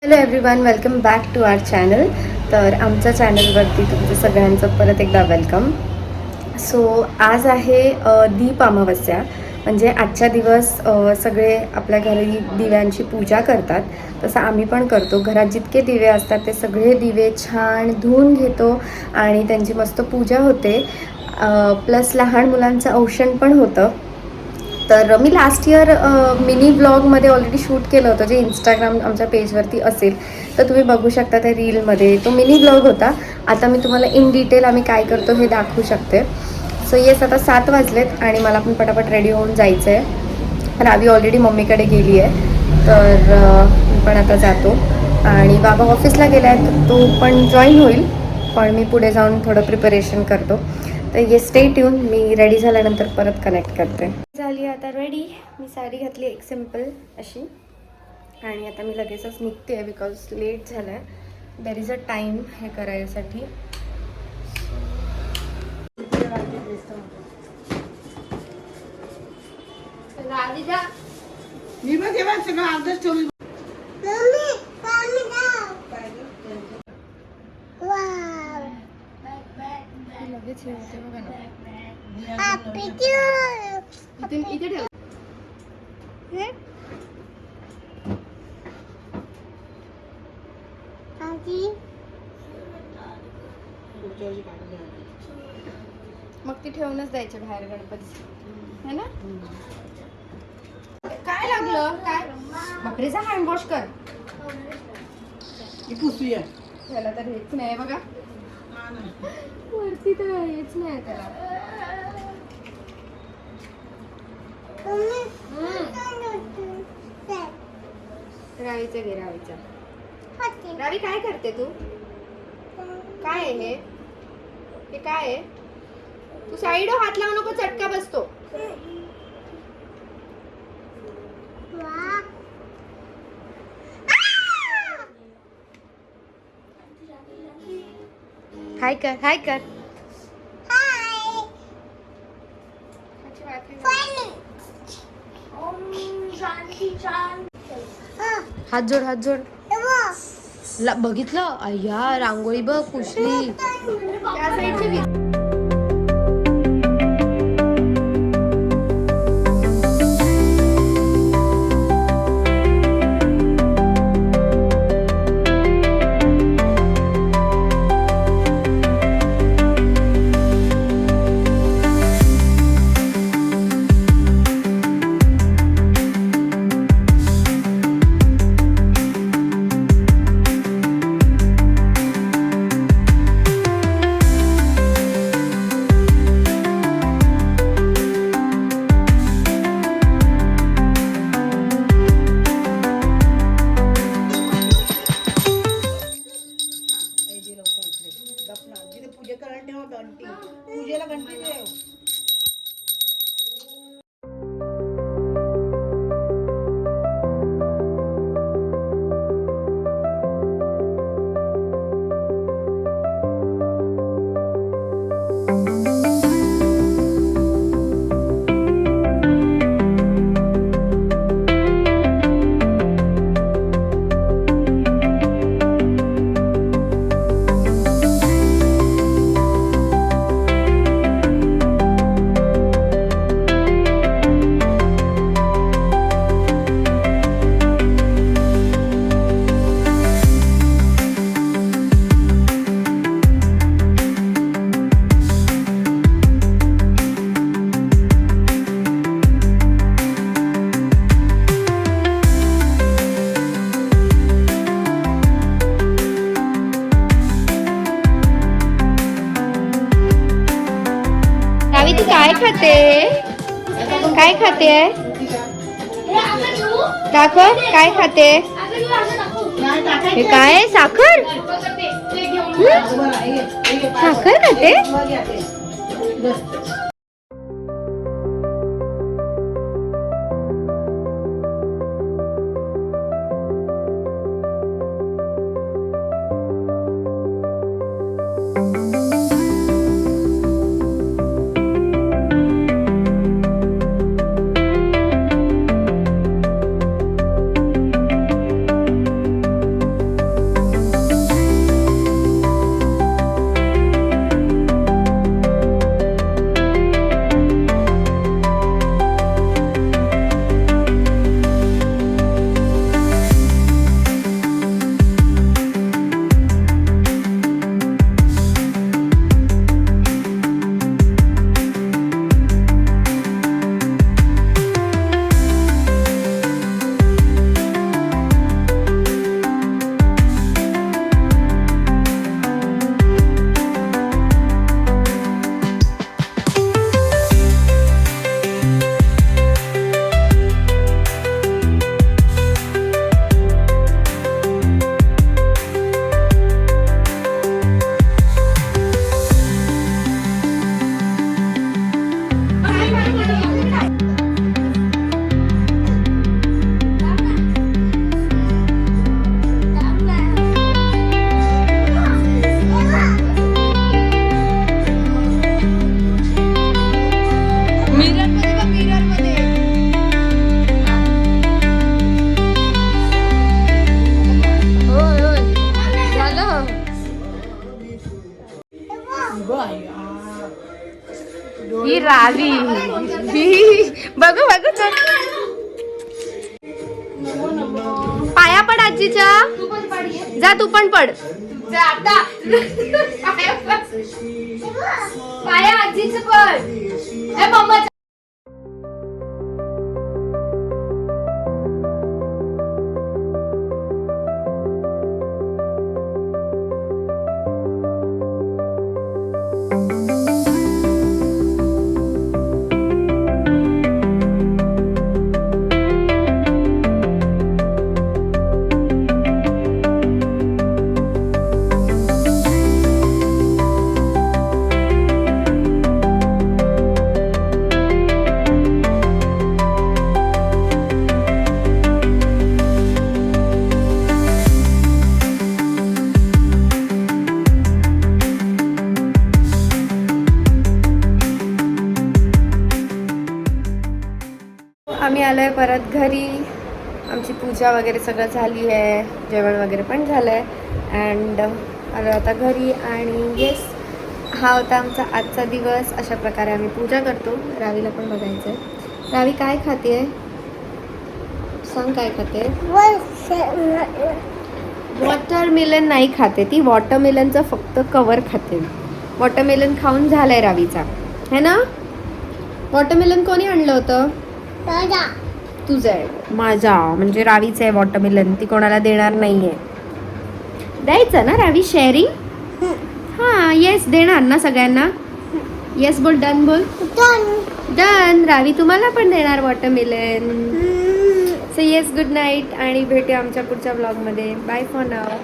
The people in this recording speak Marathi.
Hello everyone, welcome back to our channel. तर आमच्या चॅनलवरती तुमचं सगळ्यांचं परत एकदा वेलकम. सो आज आहे दीप अमावस्या. म्हणजे आजच्या दिवस सगळे आपल्या घरी दिव्यांची पूजा करतात. तसं आम्ही पण करतो. घरात जितके दिवे असतात ते सगळे दिवे छान धुवून घेतो आणि त्यांची मस्त पूजा होते. प्लस लहान मुलांचं औक्षण पण होतं. तर मी लास्ट इयर मिनी ब्लॉगमध्ये ऑलरेडी शूट केलं होतं, जे इंस्टाग्राम आमच्या पेजवरती असेल तर तुम्ही बघू शकता. त्या रीलमध्ये तो मिनी ब्लॉग होता. आता मी तुम्हाला इन डिटेल आम्ही काय करतो हे दाखवू शकते. सो येस, आता 7 वाजलेत आणि मला पण पटापट रेडी होऊन जायचं आहे. रावी ऑलरेडी मम्मीकडे गेली आहे, तर मी पण आता जातो. आणि बाबा ऑफिसला गेला आहे, तर तो पण जॉईन होईल, पण मी पुढे जाऊन थोडं प्रिपरेशन करतो. तर ये स्टे ट्यून. मी रेडी झाल्यानंतर परत कनेक्ट करते. झाली आता रेडी. मी साडी घातली एक सिम्पल अशी, आणि आता मी लगेचच निघते आहे बिकॉज लेट झालं आहे. देर इज अ टाईम हे करायसाठी. इथे ठेव. मग ती ठेवूनच द्यायची बाहेर गणपती, है ना? काय लागलं? काय बापरेचा हँड वॉश कर. त्याला तर हेच नाही बघा, वरती तर हेच नाही त्याला. रावीचं घे, रावीचं. रावी काय करते तू? काय आहे हे? हे काय आहे? तू साईड हात लावू नको, चटका बसतो. हाय कर, हाय कर. हात जोड, हात जोड. बघितलं अय्या, रांगोळी बघ पुसली. त्या साईडची पूजेला घंटी देव. तू काय खाते? काय खाते? दाखव काय खाते. हे काय आहे? साखर? साखर खाते? आजीच्या. जा तू पण पड. पाया आजीचं पड. आम्ही आलो आहे परत घरी. आमची पूजा वगैरे सगळं झाली आहे, जेवण वगैरे पण झालं आहे अँड आलो आता घरी. आणि येस, हा होता आमचा आजचा दिवस. अशा प्रकारे आम्ही पूजा करतो. रावीला पण बघायचं आहे. रावी काय खाते आहे सांग, काय खाते? वॉटरमेलन नाही खाते ती, वॉटरमेलनचं फक्त कवर खाते. वॉटरमेलन खाऊन झालंय रावीचा, है ना? वॉटरमेलन कोणी आणलं होतं? तुझं आहे. माझा म्हणजे रावीचं आहे वॉटरमेलन, ती कोणाला देणार नाहीये. द्यायचं ना रावी, शेअरिंग. हां येस, देणार ना सगळ्यांना. येस बोल, डन बोल. डन. रावी तुम्हाला पण देणार watermelon. So yes, good night आणि भेटूया आमच्या पुढच्या ब्लॉगमध्ये. Bye for now.